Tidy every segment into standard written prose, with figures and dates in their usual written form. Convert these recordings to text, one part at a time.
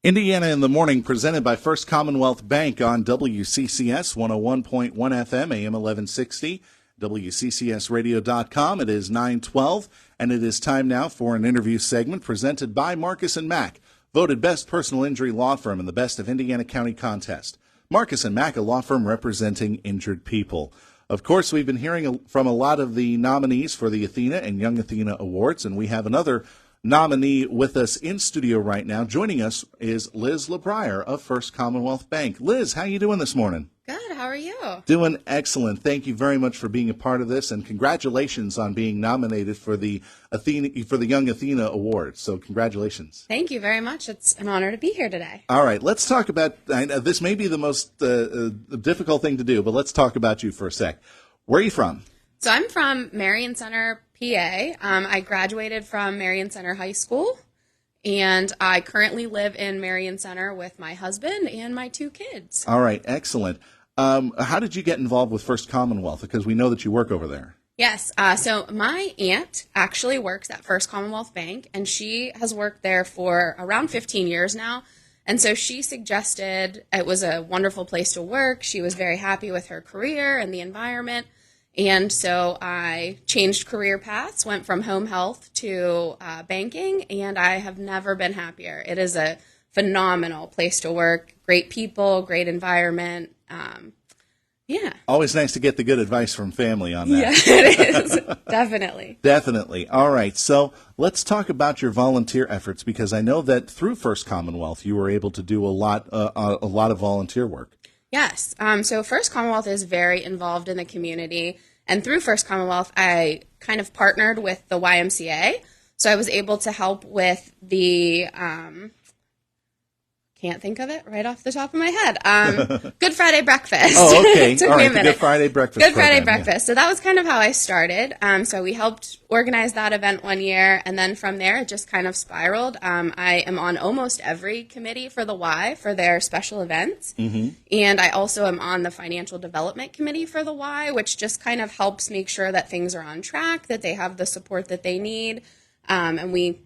Indiana in the Morning, presented by First Commonwealth Bank on WCCS 101.1 FM, AM 1160, WCCSradio.com. It is 9:12, and it is time now for an interview segment presented by Marcus & Mack, voted Best Personal Injury Law Firm in the Best of Indiana County contest. Marcus & Mack, a law firm representing injured people. Of course, we've been hearing from a lot of the nominees for the Athena and Young Athena Awards, and we have another nominee with us in studio right now. Joining us is Liz LaBryer of First Commonwealth Bank. Liz, how you doing this morning? Good. How are you? Doing excellent. Thank you very much for being a part of this, and congratulations on being nominated for the Young Athena Award. So congratulations. Thank you very much. It's an honor to be here today. All right, let's talk about, I know this may be the most difficult thing to do, but let's talk about you for a sec. Where are you from? So I'm from Marion Center, PA. I graduated from Marion Center High School, and I currently live in Marion Center with my husband and my 2 kids. All right, excellent. How did you get involved with First Commonwealth? Because we know that you work over there. Yes. So my aunt actually works at First Commonwealth Bank, and she has worked there for around 15 years now. And so she suggested it was a wonderful place to work. She was very happy with her career and the environment. And so I changed career paths, went from home health to banking, and I have never been happier. It is a phenomenal place to work, great people, great environment. Yeah. Always nice to get the good advice from family on that. Yeah, it is. Definitely. Definitely. All right. So let's talk about your volunteer efforts, because I know that through First Commonwealth you were able to do a lot of volunteer work. Yes. So First Commonwealth is very involved in the community. And through First Commonwealth, I kind of partnered with the YMCA. So I was able to help with the, can't think of it right off the top of my head, Good Friday Breakfast. Oh, okay. Took All me right, a the minute. Good Friday Breakfast Good Friday program, Breakfast. So that was kind of how I started. So we helped organize that event one year, and then from there it just kind of spiraled. I am on almost every committee for the Y for their special events, and I also am on the Financial Development Committee for the Y, which just kind of helps make sure that things are on track, that they have the support that they need, and we,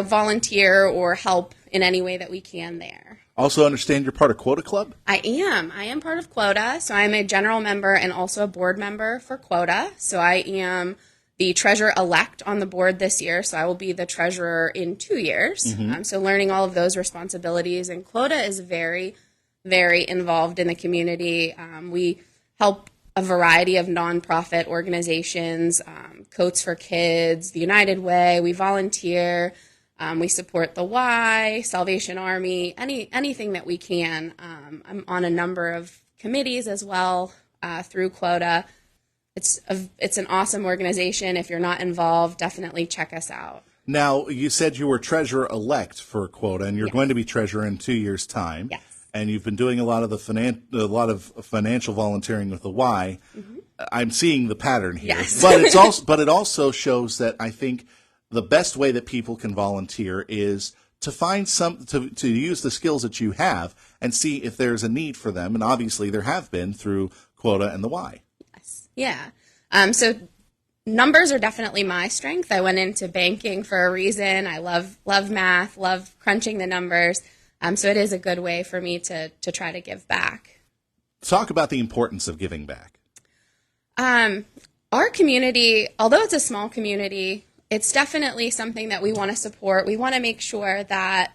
volunteer or help in any way that we can there. Also understand you're part of Quota Club? I am part of Quota, so I'm a general member and also a board member for Quota. So I am the treasurer-elect on the board this year, so I will be the treasurer in 2 years. So learning all of those responsibilities, and Quota is very, very involved in the community. We help a variety of nonprofit organizations, Coats for Kids, the United Way. We volunteer. We support the Y, Salvation Army, anything that we can. I'm on a number of committees as well through Quota. It's an awesome organization. If you're not involved, definitely check us out. Now, you said you were treasurer-elect for Quota, and you're Yes. going to be treasurer in 2 years' time. Yes. And you've been doing a lot of financial volunteering with the Y. I'm seeing the pattern here, Yes. but it also shows that I think the best way that people can volunteer is to find to use the skills that you have and see if there's a need for them. And obviously there have been through Quota and the Y. Yes. Yeah. So numbers are definitely my strength. I went into banking for a reason. I love math, love crunching the numbers. So it is a good way for me to try to give back. Talk about the importance of giving back. Our community, although it's a small community, it's definitely something that we want to support. We want to make sure that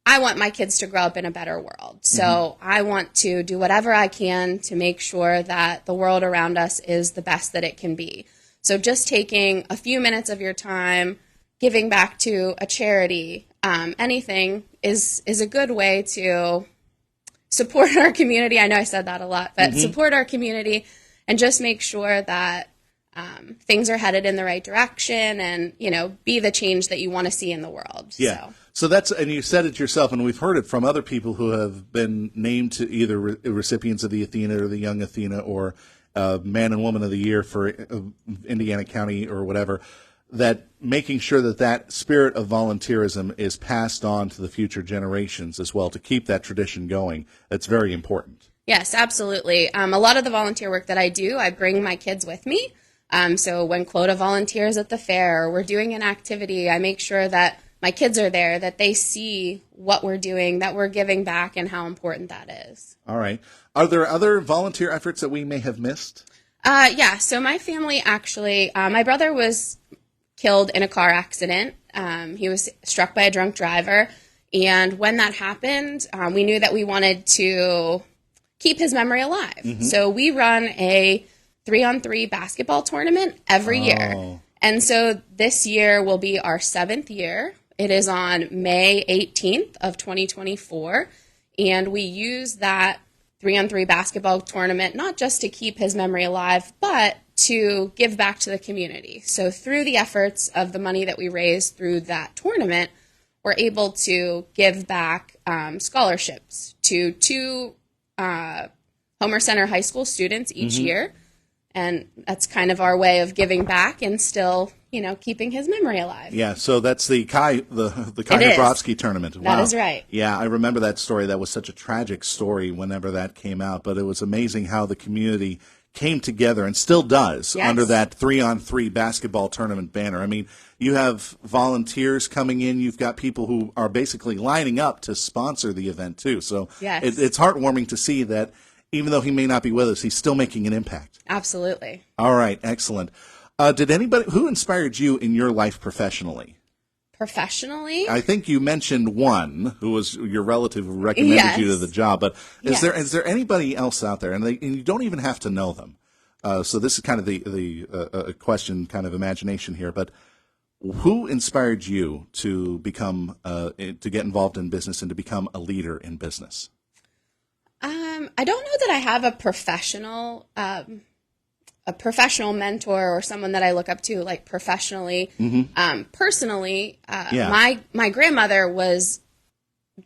I want my kids to grow up in a better world. So I want to do whatever I can to make sure that the world around us is the best that it can be. So just taking a few minutes of your time, giving back to a charity, anything is a good way to support our community. I know I said that a lot, but support our community and just make sure that things are headed in the right direction and, be the change that you want to see in the world. Yeah. So that's, and you said it yourself, and we've heard it from other people who have been named to either recipients of the Athena or the Young Athena or Man and Woman of the Year for Indiana County or whatever, that making sure that spirit of volunteerism is passed on to the future generations as well to keep that tradition going. That's very important. Yes, absolutely. A lot of the volunteer work that I do, I bring my kids with me. So when Quota volunteers at the fair or we're doing an activity, I make sure that my kids are there, that they see what we're doing, that we're giving back, and how important that is. All right. Are there other volunteer efforts that we may have missed? Yeah, so my family actually, my brother was killed in a car accident. He was struck by a drunk driver. And when that happened, we knew that we wanted to keep his memory alive. Mm-hmm. So we run a 3-on-3 basketball tournament every year. And so this year will be our 7th year. It is on May 18th of 2024. And we use that 3-on-3 basketball tournament not just to keep his memory alive, but to give back to the community. So through the efforts of the money that we raise through that tournament, we're able to give back scholarships to 2 Homer Center High School students each year. And that's kind of our way of giving back and still, keeping his memory alive. Yeah, so that's the Kai Dabrowski tournament. Wow. That is right. Yeah, I remember that story. That was such a tragic story whenever that came out, but it was amazing how the community came together and still does under that 3-on-3 basketball tournament banner. I mean, you have volunteers coming in. You've got people who are basically lining up to sponsor the event too. So it's heartwarming to see that even though he may not be with us, he's still making an impact. Absolutely. All right, excellent. Who inspired you in your life professionally? Professionally? I think you mentioned one who was your relative who recommended you to the job, but is there anybody else out there, and you don't even have to know them? So this is kind of the question, kind of imagination here, but who inspired you to become to get involved in business and to become a leader in business? I don't know that I have a professional mentor or someone that I look up to, like professionally. Personally, my grandmother was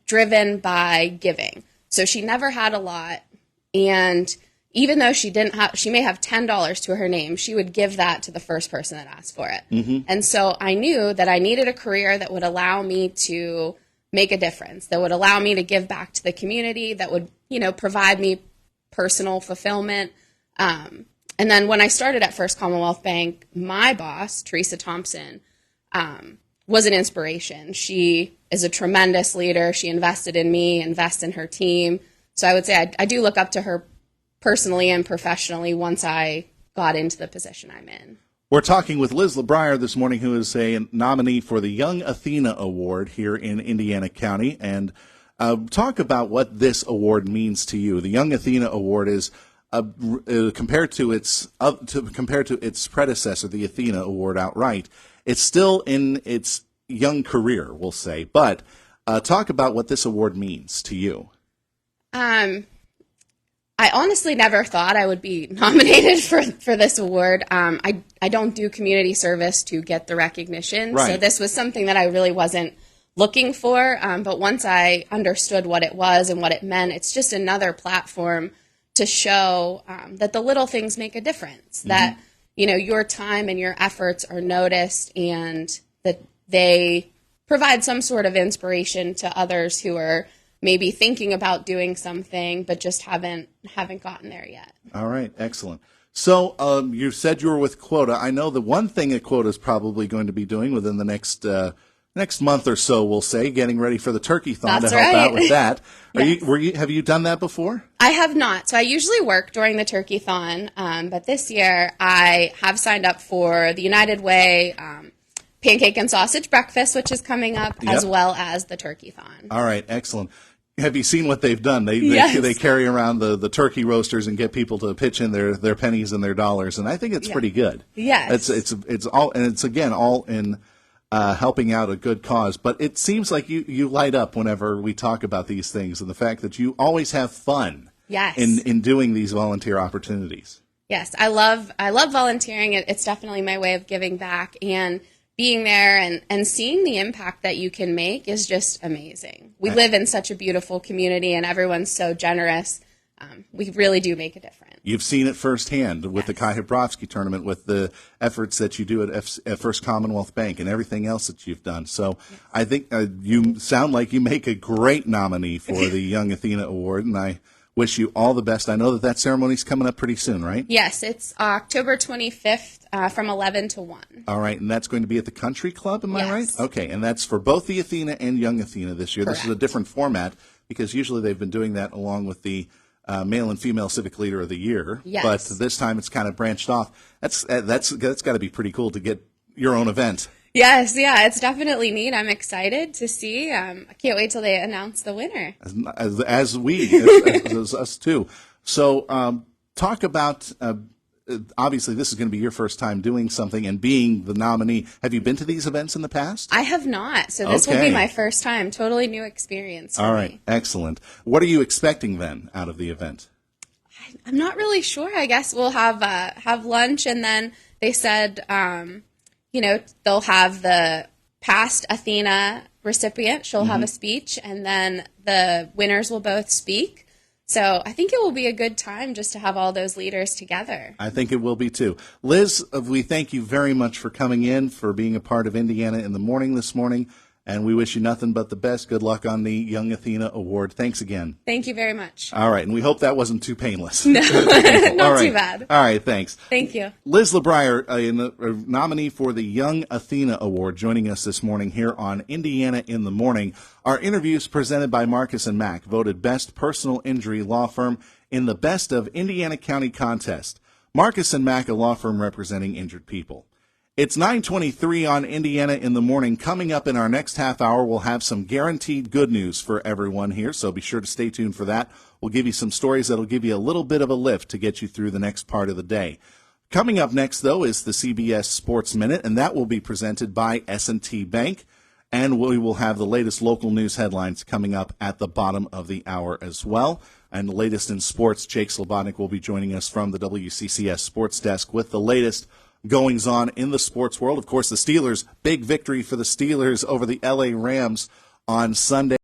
driven by giving. So she never had a lot. And even though she may have $10 to her name, she would give that to the first person that asked for it. And so I knew that I needed a career that would allow me to make a difference, that would allow me to give back to the community, that would, provide me personal fulfillment. And then when I started at First Commonwealth Bank, my boss, Teresa Thompson, was an inspiration. She is a tremendous leader. She invested in me, invests in her team. So I would say I do look up to her personally and professionally once I got into the position I'm in. We're talking with Liz LaBryer this morning, who is a nominee for the Young Athena Award here in Indiana County, and talk about what this award means to you. The Young Athena Award is compared to its predecessor, the Athena Award outright. It's still in its young career, we'll say, but talk about what this award means to you. I honestly never thought I would be nominated for this award. I don't do community service to get the recognition, so this was something that I really wasn't looking for. But once I understood what it was and what it meant, it's just another platform to show that the little things make a difference, that your time and your efforts are noticed, and that they provide some sort of inspiration to others who are maybe thinking about doing something but just haven't gotten there yet. All right, excellent. So you said you were with Quota. I know the one thing that Quota is probably going to be doing within the next month or so, we'll say, getting ready for the Turkey-thon to help out with that. Have you done that before? I have not. So I usually work during the Turkey-thon, but this year I have signed up for the United Way pancake and sausage breakfast, which is coming up, as well as the Turkey-thon. All right, excellent. Have you seen what they've done? They carry around the turkey roasters and get people to pitch in their pennies and their dollars, and I think it's pretty good. Yes, it's all, and it's again all in helping out a good cause. But it seems like you light up whenever we talk about these things, and the fact that you always have fun. Yes. In doing these volunteer opportunities. Yes, I love volunteering. It's definitely my way of giving back, and being there and seeing the impact that you can make is just amazing. We live in such a beautiful community, and everyone's so generous. We really do make a difference. You've seen it firsthand with the Kai Dabrowski tournament, with the efforts that you do at First Commonwealth Bank and everything else that you've done. So I think you sound like you make a great nominee for the Young Athena Award, and I wish you all the best. I know that ceremony's coming up pretty soon, right? Yes, it's October 25th from 11 to 1. All right, and that's going to be at the Country Club, am I right? Yes. Okay, and that's for both the Athena and Young Athena this year. Correct. This is a different format because usually they've been doing that along with the Male and Female Civic Leader of the Year. Yes. But this time it's kind of branched off. That's got to be pretty cool to get your own event. Yes, yeah, it's definitely neat. I'm excited to see. I can't wait till they announce the winner. As us too. So talk about, obviously this is going to be your first time doing something and being the nominee. Have you been to these events in the past? I have not, so this will be my first time. Totally new experience for All right, me. excellent. What are you expecting then out of the event? I'm not really sure. I guess we'll have lunch, and then they said, they'll have the past Athena recipient. She'll have a speech, and then the winners will both speak. So I think it will be a good time just to have all those leaders together. I think it will be too. Liz, we thank you very much for coming in, for being a part of Indiana in the Morning this morning, and we wish you nothing but the best. Good luck on the Young Athena Award. Thanks again. Thank you very much. All right, and we hope that wasn't too painless. No, not right. too bad. All right, thanks. Thank you. Liz LaBryer, nominee for the Young Athena Award, joining us this morning here on Indiana in the Morning. Our interviews presented by Marcus & Mack, voted Best Personal Injury Law Firm in the Best of Indiana County contest. Marcus & Mack, a law firm representing injured people. It's 9:23 on Indiana in the Morning. Coming up in our next half hour, we'll have some guaranteed good news for everyone here, so be sure to stay tuned for that. We'll give you some stories that'll give you a little bit of a lift to get you through the next part of the day. Coming up next, though, is the CBS Sports Minute, and that will be presented by S&T Bank. And we will have the latest local news headlines coming up at the bottom of the hour as well. And the latest in sports, Jake Slobodnik will be joining us from the WCCS Sports Desk with the latest goings-on in the sports world. Of course, the Steelers, big victory for the Steelers over the LA Rams on Sunday.